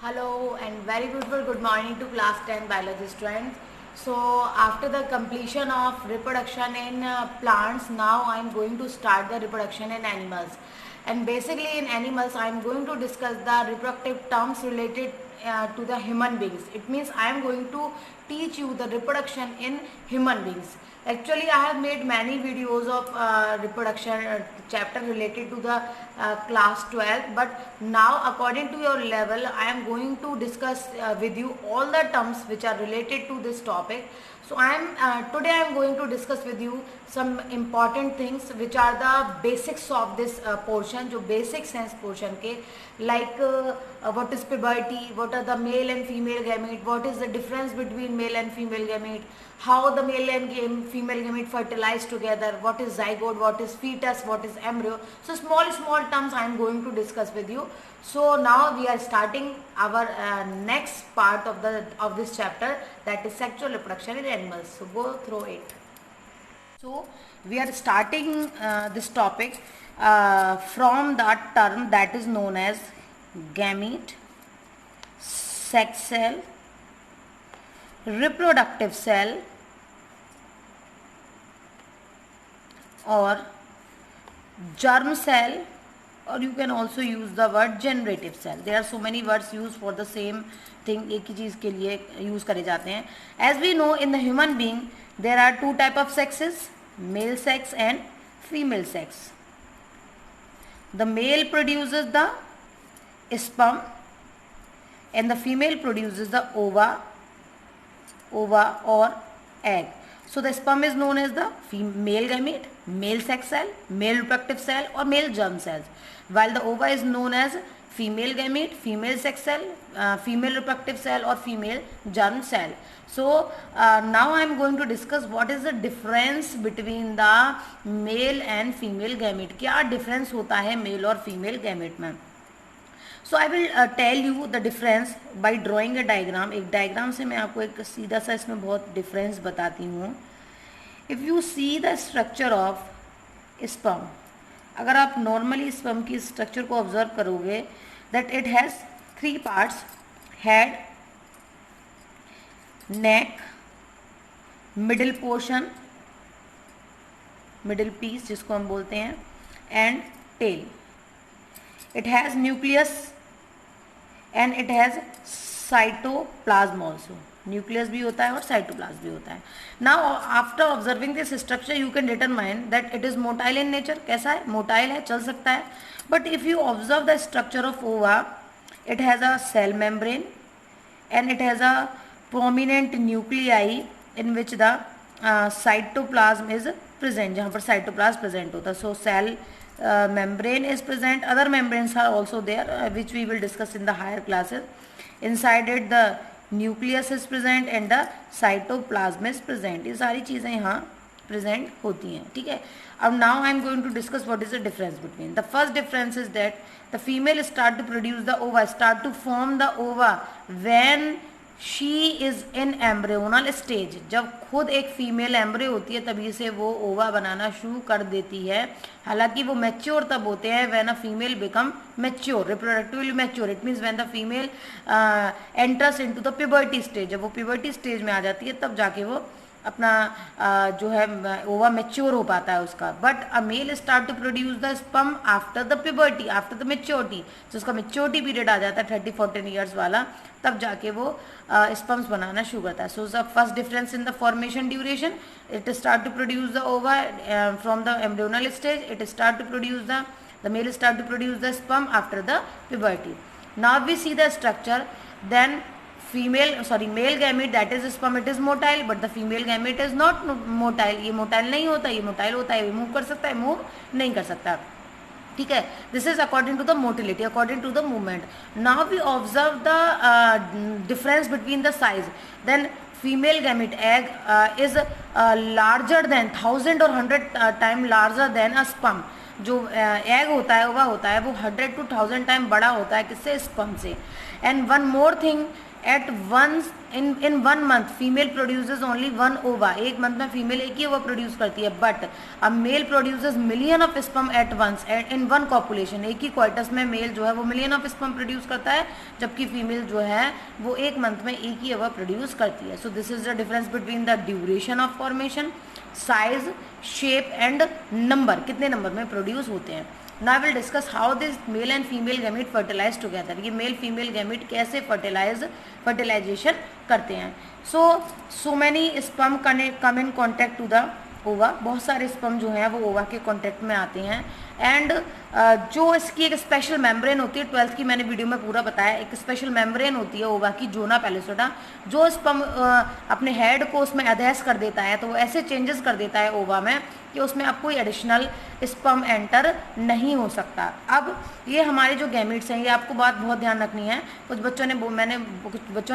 Hello and very beautiful good morning to class 10 biology students. So after the completion of reproduction in plants, now I am going to start the reproduction in animals. And basically in animals I am going to discuss the reproductive terms related to the human beings. It means I am going to teach you the reproduction in human beings. Actually, I have made many videos of reproduction chapter related to the class 12, but now according to your level, I am going to discuss with you all the terms which are related to this topic. So today I am going to discuss with you some important things which are the basics of this portion, जो basic science portion के, like what is puberty, what are the male and female gamete, what is the difference between male and female gamete, how the male and female gamete fertilize together, what is zygote, what is fetus, what is embryo. So small terms I am going to discuss with you. So now we are starting our next part of this chapter, that is sexual reproduction in animals. So go through it. So we are starting this topic from that term that is known as gamete, sex cell, reproductive cell, or germ cell, or you can also use the word generative cell. There are so many words used for the same thing, एक ही चीज़ के लिए use करे जाते हैं. As we know, in the human being there are two type of sexes, male sex and female sex. The male produces the sperm and the female produces the ova or egg. So the sperm is known as the male gamete, male sex cell, male reproductive cell or male germ cells, while the ova is known as female gamete, female sex cell, female reproductive cell or female germ cell. So now I am going to discuss what is the difference between the male and female gamete. क्या difference होता है male और female gamete में. So I will tell you the difference by drawing a diagram. एक diagram से मैं आपको एक सीधा सा इसमें बहुत difference बताती हूँ. If you see the structure of sperm, अगर आप normally sperm की structure को observe करोगे, that it has three parts: head, neck, middle portion, middle piece जिसको हम बोलते हैं, and tail. It has nucleus and it has cytoplasm also. Nucleus भी होता है और साइटोप्लाज्म भी होता है. Now after observing this structure you can determine that it is motile in nature. कैसा है? मोटाइल है, चल सकता है. But if you observe the structure of ova, it has a cell membrane and it has a prominent nuclei in which the cytoplasm is present, जहाँ पर cytoplasm present होता है. So cell membrane is present. Other membranes are also there which we will discuss in the higher classes. Inside it the nucleus is present and the cytoplasm is present. ये सारी चीज़ें यहाँ present होती हैं. ठीक है. अब now I am going to discuss what is the difference between. The first difference is that the female start to produce the ova, start to form the ova when she is in embryonal stage. जब खुद एक female embryo होती है तभी से वो ओवा बनाना शुरू कर देती है. हालांकि वो मैच्योर तब होते हैं when a female become mature, reproductively mature. It means when the female enters into the puberty stage. जब वो प्यूबर्टी स्टेज में आ जाती है तब जाके वो अपना जो है ओवा मैच्योर हो पाता है उसका. But a male start to produce the sperm after the puberty, after the maturity. जो उसका मैच्योरिटी पीरियड आ जाता है 30-40 ईयर्स वाला, तब जाके वो स्पर्म्स बनाना शुरू करता है. So the first difference in the formation duration, it start to produce the ova from the embryonal stage. It start to produce the male start to produce the sperm after the puberty. Now we see the structure. Then male gamete, that is sperm, it is motile, but the female gamete is not motile. ये motile नहीं होता, ये motile होता है. Move कर सकता है, move नहीं कर सकता. ठीक है. This is according to the motility, according to the movement. Now we observe the difference between the size. Then female gamete egg is larger than 1000 और 100 time larger than a sperm. जो egg होता है, ओवा होता है, वो 100 to 1000 time बड़ा होता है किससे? स्पर्म से. And one more thing, at once in 1 month female produces only 1 ova, एक मंथ में फीमेल एक ही ओवा प्रोड्यूस करती है, but a male produces million of sperm at once in 1 copulation, एक ही क्वार्टस में मेल जो है वो मिलियन ऑफ स्पर्म प्रोड्यूस करता है, जबकि फीमेल जो है वो एक मंथ में एक ही ओवा प्रोड्यूस करती है. So this is the difference between the duration of formation, size, shape and number, कितने नंबर में प्रोड्यूस होते हैं. Now I will discuss how this male and female gamete fertilize together. ये मेल फीमेल गैमेट कैसे fertilisation करते हैं. So many sperm come in contact to the ova. बहुत सारे स्पर्म जो हैं वो ओवा के कांटेक्ट में आते हैं. एंड जो इसकी एक स्पेशल मेम्ब्रेन होती है, 12th की मैंने वीडियो में पूरा बताया, एक स्पेशल मेम्ब्रेन होती है ओवा की, जोना पैलिसोडा, जो स्पर्म अपने हेड को उसमें अधेस कर देता है. तो वो ऐसे चेंजेस कर देता है ओवा में कि उसमें अब कोई एडिशनल स्पर्म एंटर नहीं हो सकता. अब ये हमारे जो गैमेट्स हैं, ये आपको बात बहुत ध्यान रखनी है. कुछ बच्चों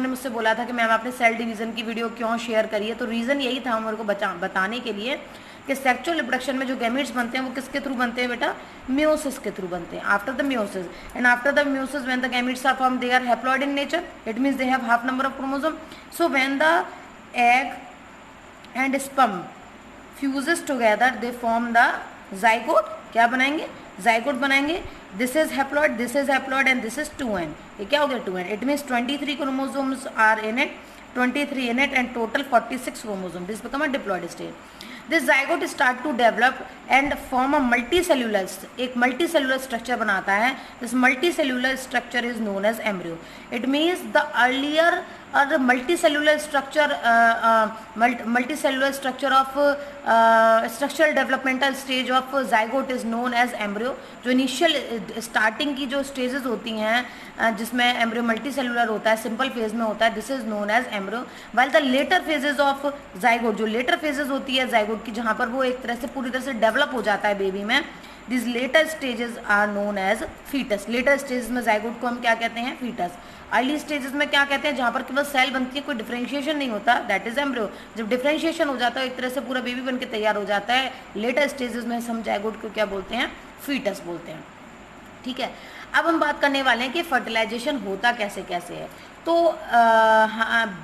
ने मुझसे बोला था कि मैम आपने सेल डिवीज़न की वीडियो क्यों शेयर करी है. तो रीज़न यही था मेरे को बताने के लिए कि सेक्सुअल रिप्रोडक्शन में जो गैमेट्स बनते हैं वो किसके थ्रू बनते हैं बेटा, मियोसिस के थ्रू बनते हैं. After the meiosis and after the meiosis when the gametes are form, they are haploid in nature, it means they have half number of chromosome. So when the egg and sperm fuses together they form the zygote. क्या बनाएंगे, zygote बनाएंगे. This is haploid, this is haploid and this is 2n. ये क्या हो गया 2n. It means 23 chromosomes are in it, 23 in it and total 46 chromosome. This become a diploid stage. This zygote start to develop and form a multicellular, एक multicellular structure बनाता है. This multicellular structure is known as embryo. It means the earlier or multicellular structure of structural developmental stage of zygote is known as embryo. जो initial starting की जो stages होती हैं जिसमें embryo multicellular होता है, सिंपल फेज में होता है, this is known as embryo. While the later phases of zygote, जो लेटर फेजेस होती है जाइगोट की, जहाँ पर वो एक तरह से पूरी तरह से डेवलप हो जाता है बेबी में, this later stages are known as foetus. Later stages में जाइगोट को हम क्या कहते हैं, फीटस. अर्ली स्टेजेस में क्या कहते हैं, जहाँ पर केवल सेल बनती है, कोई डिफरेंशिएशन नहीं होता, दैट इज एम्ब्रियो. जब डिफरेंशिएशन हो जाता है एक तरह से पूरा बेबी बन के तैयार हो जाता है, लेटर स्टेजेस में हम जाइगोट को क्या बोलते हैं, फीटस बोलते हैं. ठीक है. अब हम बात करने वाले हैं कि फर्टिलाइजेशन होता कैसे कैसे है. तो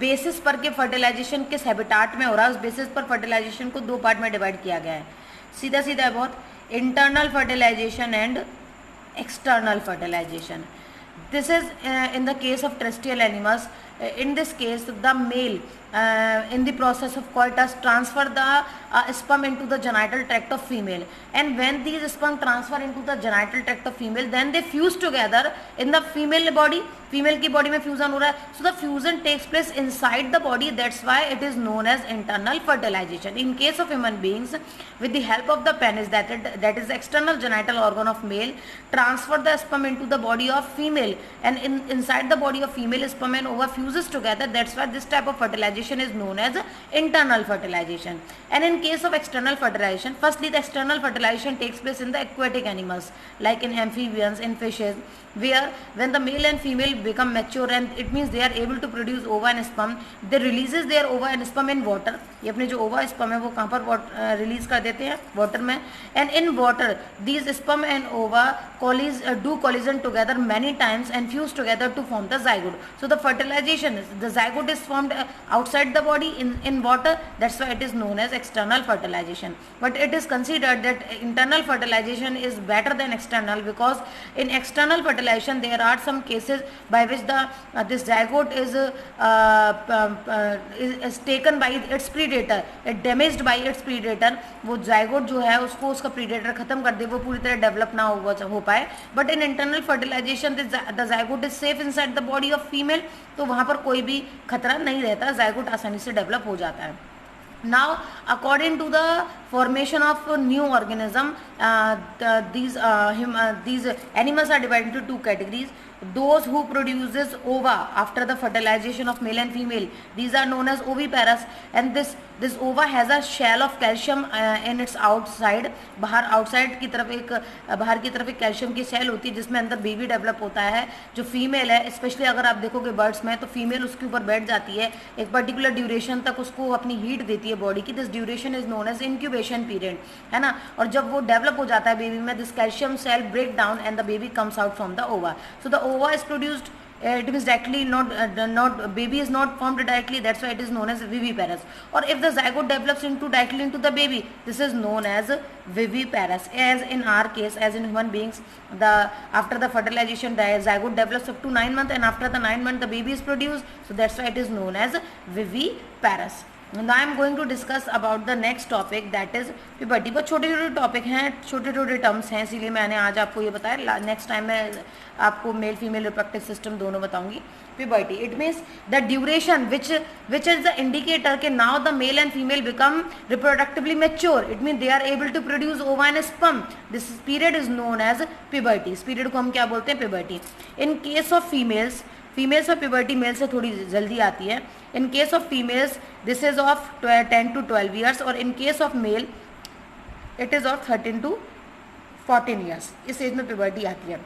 बेसिस पर के फर्टिलाइजेशन किस हैबिटाट में हो रहा है, उस बेसिस पर फर्टिलाइजेशन को 2 पार्ट में डिवाइड किया गया है. सीधा सीधा है बहुत, internal fertilisation and external fertilisation. This is in the case of terrestrial animals. In this case, the male in the process of coitus transfer the sperm into the genital tract of female, and when these sperm transfer into the genital tract of female, then they fuse together in the female body. Female की body में fusion हो रहा है. So the fusion takes place inside the body, that's why it is known as internal fertilisation. In case of human beings, with the help of the penis, that is external genital organ of male, transfer the sperm into the body of female, and inside the body of female, sperm and ova fuses together. That's why this type of fertilization is known as internal fertilization. And in case of external fertilization, firstly the external fertilization takes place in the aquatic animals like in amphibians, in fishes, where when the male and female become mature, and it means they are able to produce ova and sperm, they releases their ova and sperm in water. ये अपने जो ova sperm है वो कहाँ पर release कर देते हैं, वाटर में. and in water these sperm and ova do collision together many times and fuse together to form the zygote. So the fertilization is, the zygote is formed outside the body in water, that's why it is known as external fertilization. But it is considered that internal fertilization is better than external, because in external fertilization there are some cases by which this zygote is taken by its predator, damaged by its predator. वो zygote जो है उसको उसका predator खत्म कर दे, वो पूरी तरह डेवलप ना हो पाए. But in internal fertilisation the zygote is safe inside the body of female, तो वहाँ पर कोई भी खतरा नहीं रहता, zygote आसानी से डेवलप हो जाता है. Now, according to the formation of new organism, these animals are divided into 2 categories. Those who produces ova after the fertilization of male and female, these are known as oviparous, and this ova has a shell of calcium in its outside. बाहर outside की तरफ एक calcium की cell होती है जिसमें अंदर baby develop होता है. जो फीमेल है, स्पेशली अगर आप देखोगे बर्ड्स में, तो फीमेल उसके ऊपर बैठ जाती है, एक पर्टिकुलर ड्यूरेशन तक उसको अपनी हीट देती है बॉडी की. This duration is known as incubation period, है ना. और जब वो डेवलप हो जाता है बेबी में, this calcium cell break down and the baby comes out from the ova. So the ova is produced it is directly not baby is not formed directly, that's why it is known as viviparous. Or if the zygote develops directly into the baby, this is known as viviparous. As in our case, as in human beings, after the fertilization the zygote develops up to 9 months, and after the 9 months the baby is produced, so that's why it is known as viviparous. Now I am going to discuss about the next topic, that is puberty. बहुत छोटे छोटे topic हैं, छोटे छोटे terms हैं, इसीलिए मैंने आज आपको ये बताया. नेक्स्ट टाइम मैं आपको मेल फीमेल रिप्रोडक्टिव सिस्टम दोनों बताऊंगी. Puberty, it means the duration which is the indicator कि now the male and female become reproductively mature. It means they are able to produce ova and sperm. This period is known as puberty. इस period को हम क्या बोलते हैं? Puberty. In case of females में puberty mail से थोड़ी जल्दी आती है. In case of females this is of 10 to 12 years, और in case of male it is of 13 to 14 years. इस एज में puberty आती है.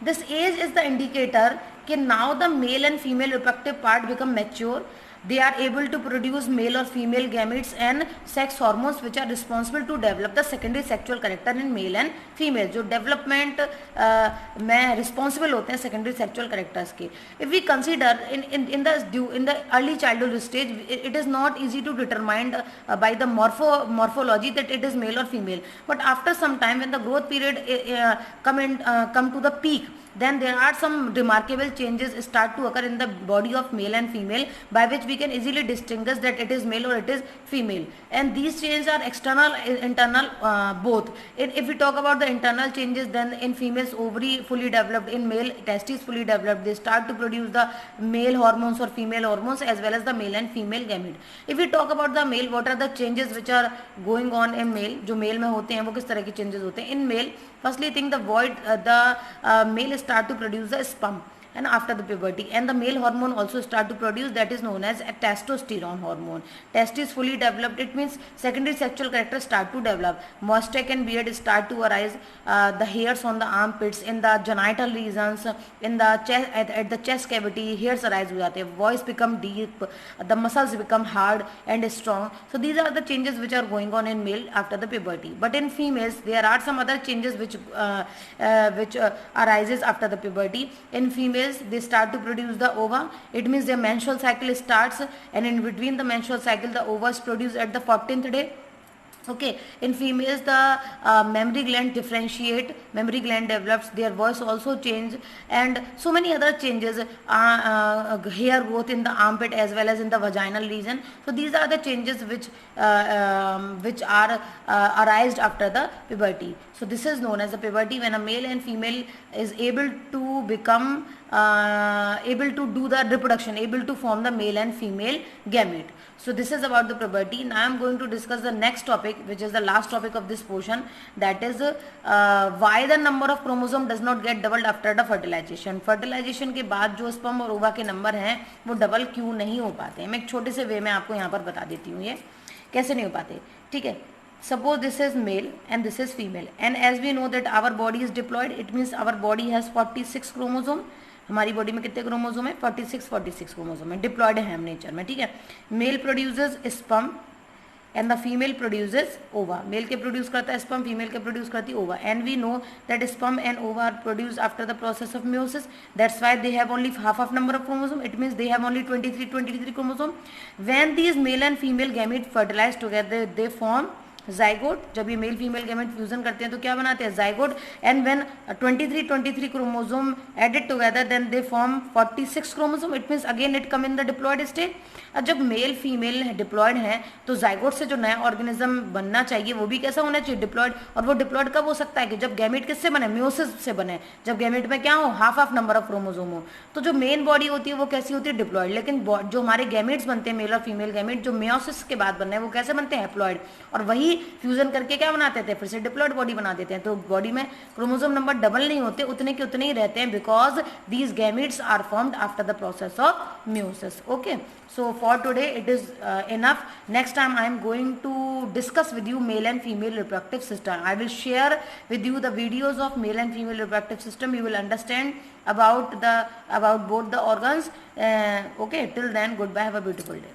This age is the indicator कि now the male and female reproductive part become mature. They are able to produce male or female gametes and sex hormones which are responsible to develop the secondary sexual character in male and female. जो development में responsible होते हैं secondary sexual characters के. If we consider in the early childhood stage, it is not easy to determine by the morphology that it is male or female. But after some time, when the growth period come to the peak, then there are some remarkable changes start to occur in the body of male and female, by which we can easily distinguish that it is male or it is female. And these changes are external, internal, both. If we talk about the internal changes, then in females ovary fully developed, in male testes fully developed, they start to produce the male hormones or female hormones as well as the male and female gamete. If we talk about the male, what are the changes which are going on in male? जो male में होते हैं वो किस तरह के changes होते हैं? In male, firstly thing, the male start to produce the sperm, and after the puberty, and the male hormone also start to produce, that is known as a testosterone hormone. Testes fully developed, it means secondary sexual characters start to develop. Mustache and beard start to arise. The hairs on the armpits, in the genital regions, in the chest, at the chest cavity, hairs arise हो जाते हैं. Voice become deep, the muscles become hard and strong. So these are the changes which are going on in male after the puberty. But in females there are some other changes which arises after the puberty. In females, they start to produce the ova. It means their menstrual cycle starts, and in between the menstrual cycle the ova is produced at the 14th day. Okay, in females the mammary gland differentiate, mammary gland develops, their voice also change, and so many other changes, hair growth in the armpit as well as in the vaginal region. So these are the changes which are arised after the puberty. So this is known as the puberty, when a male and female is able to become able to do the reproduction, able to form the male and female gamete. So this is about the puberty. Now I am going to discuss the next topic, which is the last topic of this portion, that is why the number of chromosome does not get doubled after the fertilization. Fertilization के बाद जो sperm और ova के number हैं वो double क्यों नहीं हो पाते हैं. मैं एक छोटे से वे में आपको यहाँ पर बता देती हूँ ये कैसे नहीं हो पाते. ठीक है, suppose this is male and this is female, and as we know that our body is diploid, it means our body has 46 chromosome. हमारी बॉडी में कितने क्रोमोसोम है? 46 क्रोमोसोम है. डिप्लॉयड है हम नेचर में. ठीक है, male produces sperm and the female produces ova. Male के प्रोड्यूस करता है स्पर्म, फीमेल के प्रोड्यूस करती है ova. And we know that sperm and ova are produce after the process of meiosis. That's why they have only half of number of chromosome. It means they have only 23 chromosome. When these male and female gametes fertilize together, they form zygote. जब ये male female gamete fusion करते हैं तो क्या बनाते हैं? zygote. And when 23 chromosome added together, then they form 46 chromosome. It means again it come in the diploid state. अब जब मेल फीमेल डिप्लॉयड हैं तो जाइगोट से जो नया ऑर्गेनिज्म बनना चाहिए वो भी कैसा होना चाहिए? डिप्लॉयड. और वो डिप्लॉयड कब हो सकता है? कि जब गैमेट किससे बने? म्योसिस से बने. जब गैमेट में क्या हो? हाफ नंबर ऑफ क्रोमोसोम हो. तो जो मेन बॉडी होती है वो कैसी होती है? डिप्लॉयड. लेकिन जो हमारे गैमेट्स बनते हैं मेल और फीमेल गैमेट, जो म्योसिस के बाद बनने हैं वो कैसे बनते हैं? हैप्लॉयड. और वही फ्यूजन करके क्या बनाते थे? फिर से डिप्लॉयड बॉडी बना देते हैं. तो बॉडी में क्रोमोसोम नंबर डबल नहीं होते, उतने के उतने ही रहते हैं, because these gametes are formed after the process of meiosis. Okay, so for today it is enough. Next time I am going to discuss with you male and female reproductive system. I will share with you the videos of male and female reproductive system. You will understand about both the organs. Okay, till then, goodbye, have a beautiful day.